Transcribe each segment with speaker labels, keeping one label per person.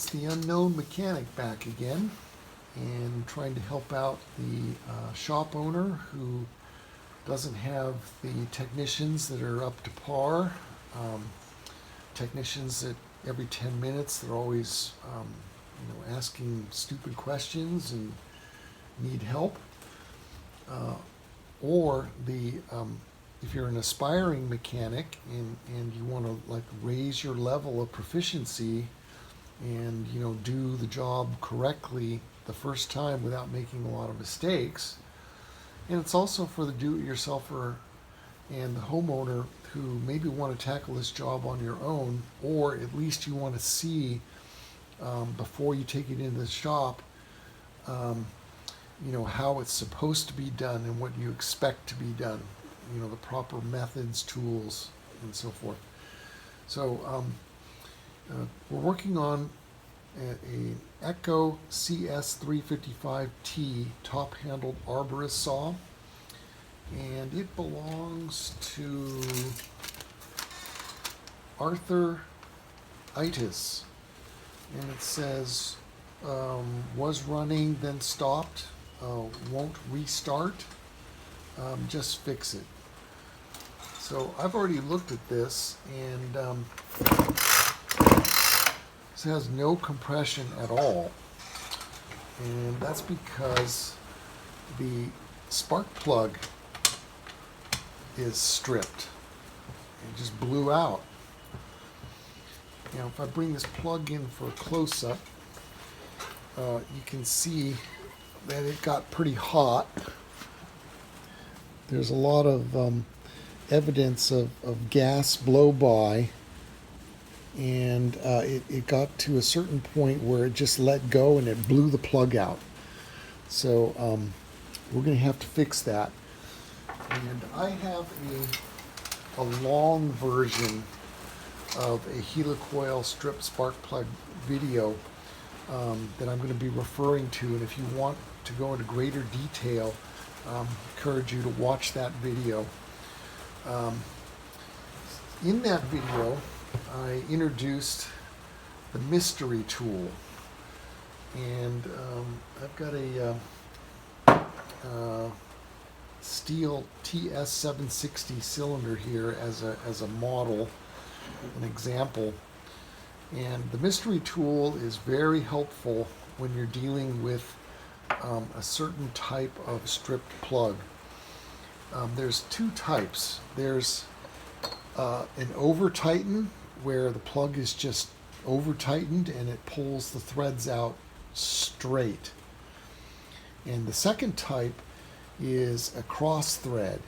Speaker 1: It's the unknown mechanic back again, and trying to help out the shop owner who doesn't have the technicians that are up to par. Technicians that every 10 minutes they're always asking stupid questions and need help. Or if you're an aspiring mechanic and you want to raise your level of proficiency and do the job correctly the first time without making a lot of mistakes. And it's also for the do-it-yourselfer and the homeowner who maybe want to tackle this job on your own, or at least you want to see before you take it into the shop how it's supposed to be done and what you expect to be done, the proper methods, tools, and so forth. So we're working on a Echo CS-355T top-handled arborist saw, and it belongs to Arthur Itis, and it says was running then stopped, won't restart, just fix it. So I've already looked at this, and this has no compression at all, and that's because the spark plug is stripped. It just blew out. Now if I bring this plug in for a close-up, you can see that it got pretty hot. There's a lot of evidence of gas blow-by, and it got to a certain point where it just let go and it blew the plug out. So we're going to have to fix that. And I have a long version of a helicoil strip spark plug video that I'm going to be referring to, and if you want to go into greater detail, I encourage you to watch that video. In that video, I introduced the mystery tool, and I've got a steel TS-760 cylinder here as a model, an example. And the mystery tool is very helpful when you're dealing with a certain type of stripped plug. There's two types. There's an over-tighten, where the plug is just over-tightened and it pulls the threads out straight. And the second type is a cross thread,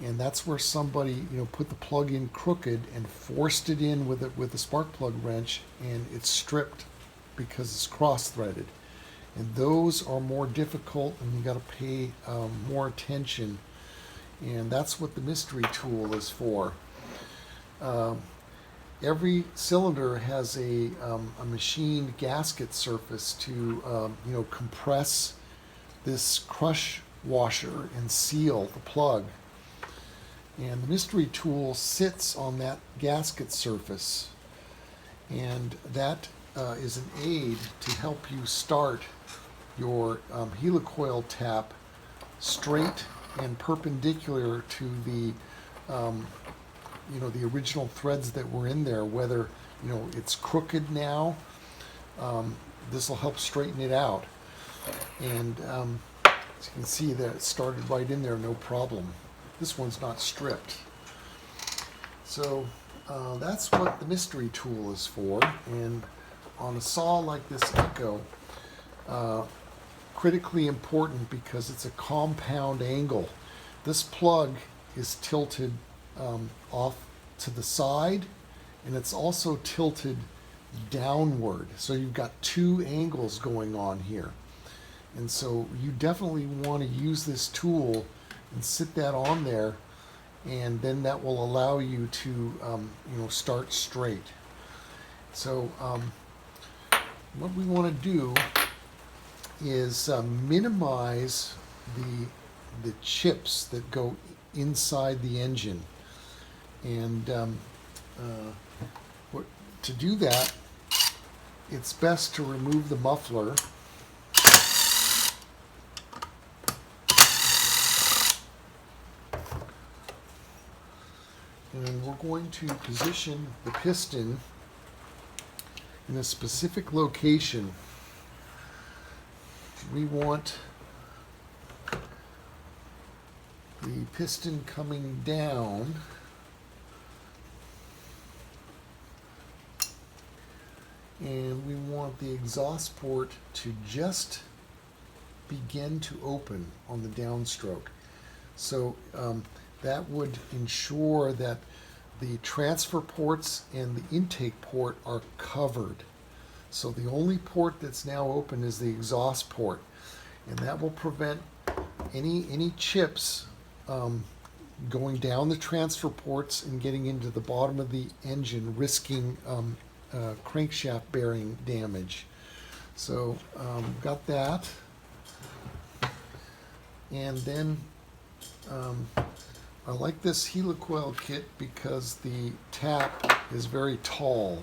Speaker 1: and that's where somebody put the plug in crooked and forced it in with a spark plug wrench, and it's stripped because it's cross threaded. And those are more difficult, and you got to pay more attention, and that's what the mystery tool is for. Every cylinder has a machined gasket surface to compress this crush washer and seal the plug. And the mystery tool sits on that gasket surface, and that is an aid to help you start your helicoil tap straight and perpendicular to the the original threads that were in there. Whether it's crooked now, this will help straighten it out. And as you can see that it started right in there, no problem. This one's not stripped. So that's what the mystery tool is for. And on a saw like this Echo, critically important because it's a compound angle. This plug is tilted off to the side, and it's also tilted downward. So you've got two angles going on here. And so you definitely want to use this tool and sit that on there, and then that will allow you to start straight. So what we want to do is minimize the chips that go inside the engine, and to do that it's best to remove the muffler. And we're going to position the piston in a specific location. We want the piston coming down, and we want the exhaust port to just begin to open on the downstroke. So that would ensure that the transfer ports and the intake port are covered. So the only port that's now open is the exhaust port, and that will prevent any chips going down the transfer ports and getting into the bottom of the engine, risking crankshaft bearing damage. So got that. And then I like this helicoil kit because the tap is very tall.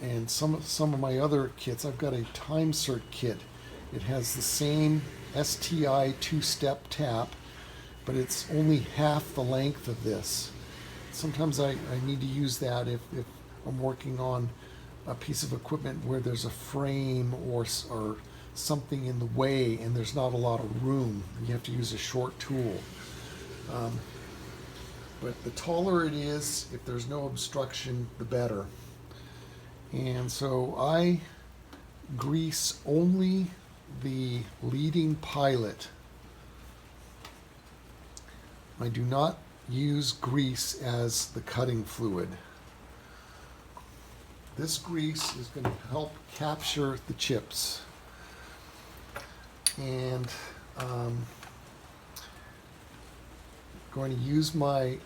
Speaker 1: And some of my other kits, I've got a time cert kit. It has the same STI two-step tap, but it's only half the length of this. Sometimes I need to use that if I'm working on a piece of equipment where there's a frame or something in the way and there's not a lot of room. You have to use a short tool. But the taller it is, if there's no obstruction, the better. And so I grease only the leading pilot. I do not use grease as the cutting fluid. This grease is going to help capture the chips. And going to use my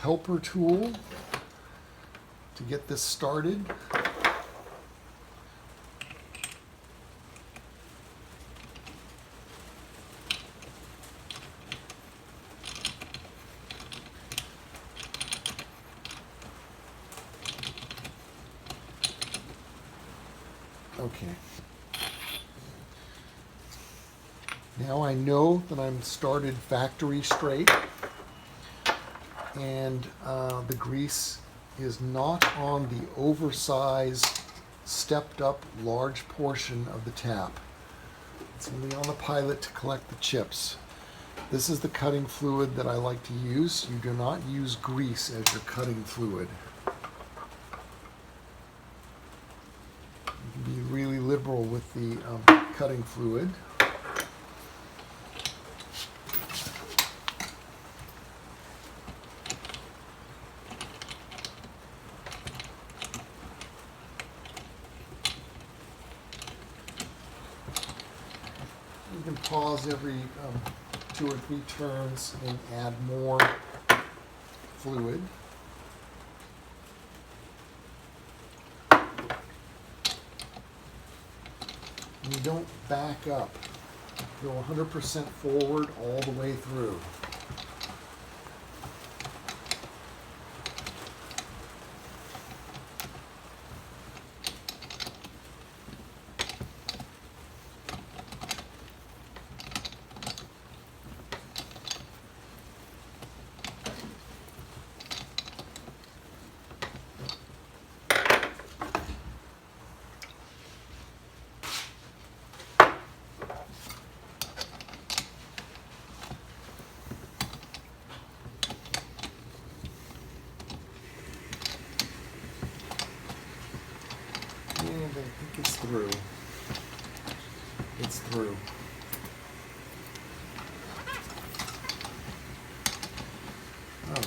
Speaker 1: helper tool to get this started. Okay. Now I know that I'm started factory straight, and the grease is not on the oversized, stepped up large portion of the tap. It's only on the pilot to collect the chips. This is the cutting fluid that I like to use. You do not use grease as your cutting fluid. You can be really liberal with the cutting fluid. You can pause every 2 or 3 turns and add more fluid. And you don't back up. Go 100% forward all the way through. And I think it's through. It's through. Okay.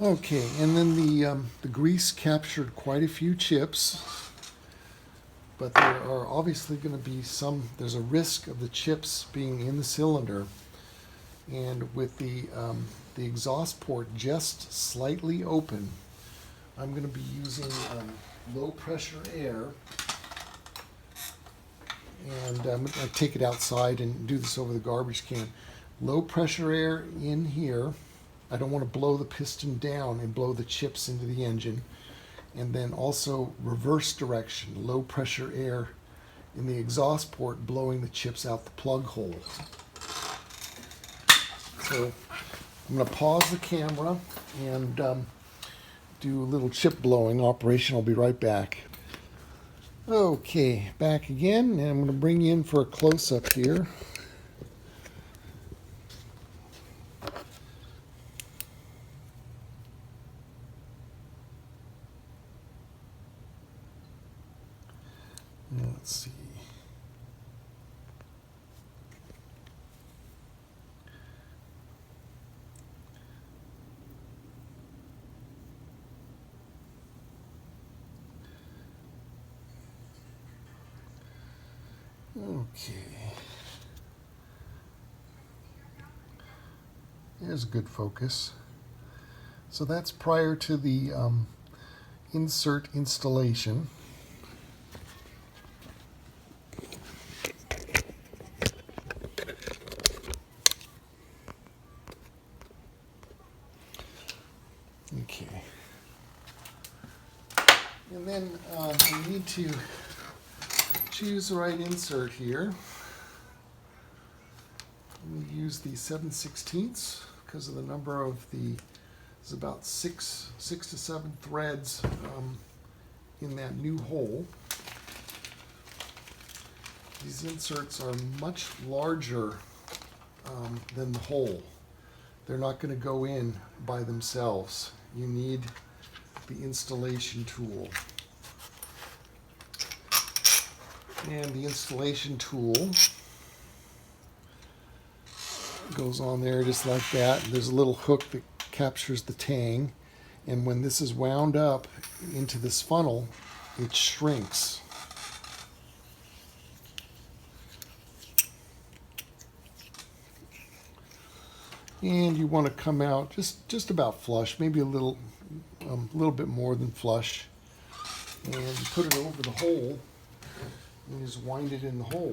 Speaker 1: Okay, and then the grease captured quite a few chips, but there are obviously going to be there's a risk of the chips being in the cylinder, and with the exhaust port just slightly open, I'm going to be using low pressure air, and I'm going to take it outside and do this over the garbage can. Low pressure air in here. I don't want to blow the piston down and blow the chips into the engine. And then also reverse direction, low pressure air in the exhaust port blowing the chips out the plug hole. So I'm going to pause the camera and do a little chip blowing operation. I'll be right back. Okay, back again, and I'm going to bring you in for a close-up here. Let's see. Okay. There's a good focus. So that's prior to the insert installation. Okay. And then we need to choose the right insert here. We use the 7/16 because of the number of there's about six to seven threads in that new hole. These inserts are much larger than the hole. They're not going to go in by themselves. You need the installation tool. And the installation tool goes on there just like that. There's a little hook that captures the tang, and when this is wound up into this funnel, it shrinks. And you want to come out just about flush, maybe a little bit more than flush, and you put it over the hole and just wind it in the hole.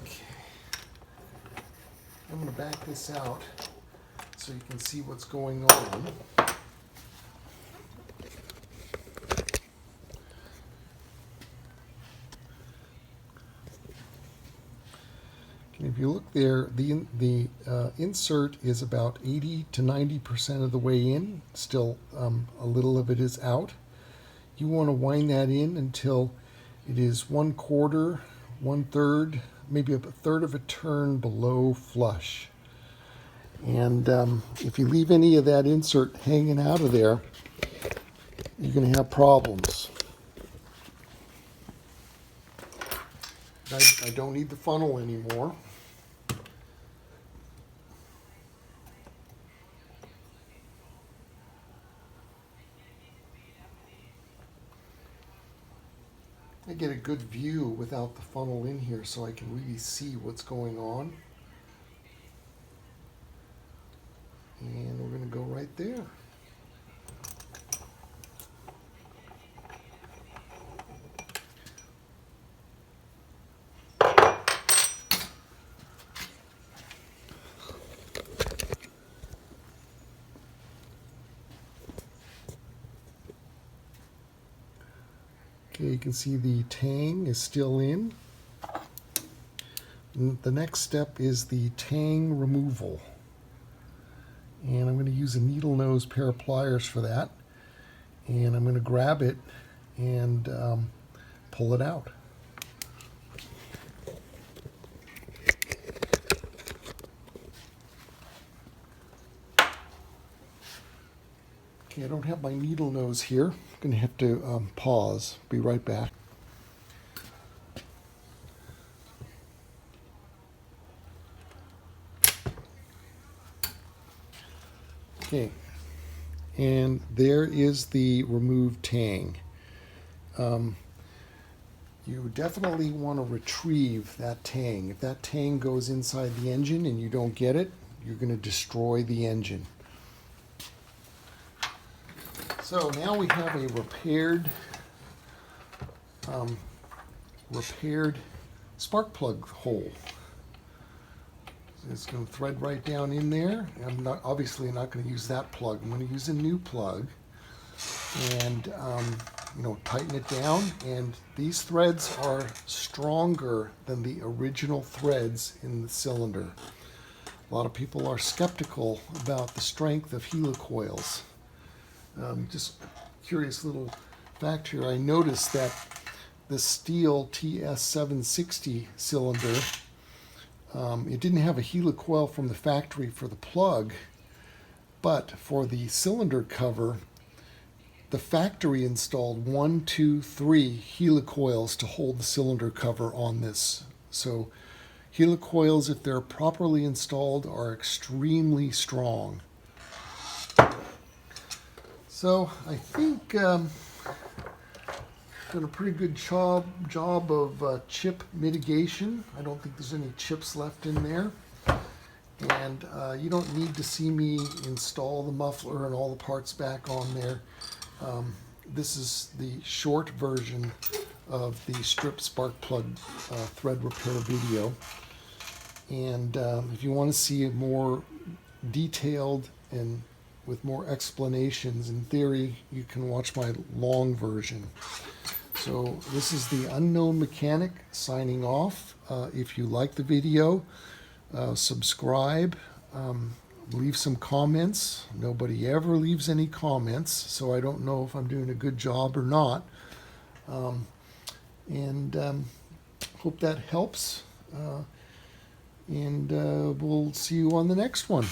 Speaker 1: Okay. I'm going to back this out so you can see what's going on. If you look there, the insert is about 80 to 90% of the way in. Still, a little of it is out. You want to wind that in until it is 1/4, 1/3, maybe a third of a turn below flush. And if you leave any of that insert hanging out of there, you're going to have problems. I don't need the funnel anymore. I get a good view without the funnel in here so I can really see what's going on. And we're going to go right there. Okay, you can see the tang is still in. And the next step is the tang removal. And I'm going to use a needle nose pair of pliers for that. And I'm going to grab it and pull it out. Okay, I don't have my needle nose here. I'm going to have to pause. Be right back. Okay, and there is the removed tang. You definitely want to retrieve that tang. If that tang goes inside the engine and you don't get it, you're going to destroy the engine. So now we have a repaired spark plug hole. It's going to thread right down in there. I'm obviously not going to use that plug. I'm going to use a new plug and tighten it down. And these threads are stronger than the original threads in the cylinder. A lot of people are skeptical about the strength of helicoils. Just curious little fact here. I noticed that the steel TS-760 cylinder, it didn't have a helicoil from the factory for the plug, but for the cylinder cover, the factory installed 1, 2, 3 helicoils to hold the cylinder cover on this. So helicoils, if they're properly installed, are extremely strong. So I think done a pretty good job of chip mitigation. I don't think there's any chips left in there. And you don't need to see me install the muffler and all the parts back on there. This is the short version of the strip spark plug thread repair video. And if you want to see a more detailed and with more explanations, in theory, you can watch my long version. So this is the Unknown Mechanic signing off. If you like the video, subscribe, leave some comments. Nobody ever leaves any comments, so I don't know if I'm doing a good job or not. Hope that helps. We'll see you on the next one.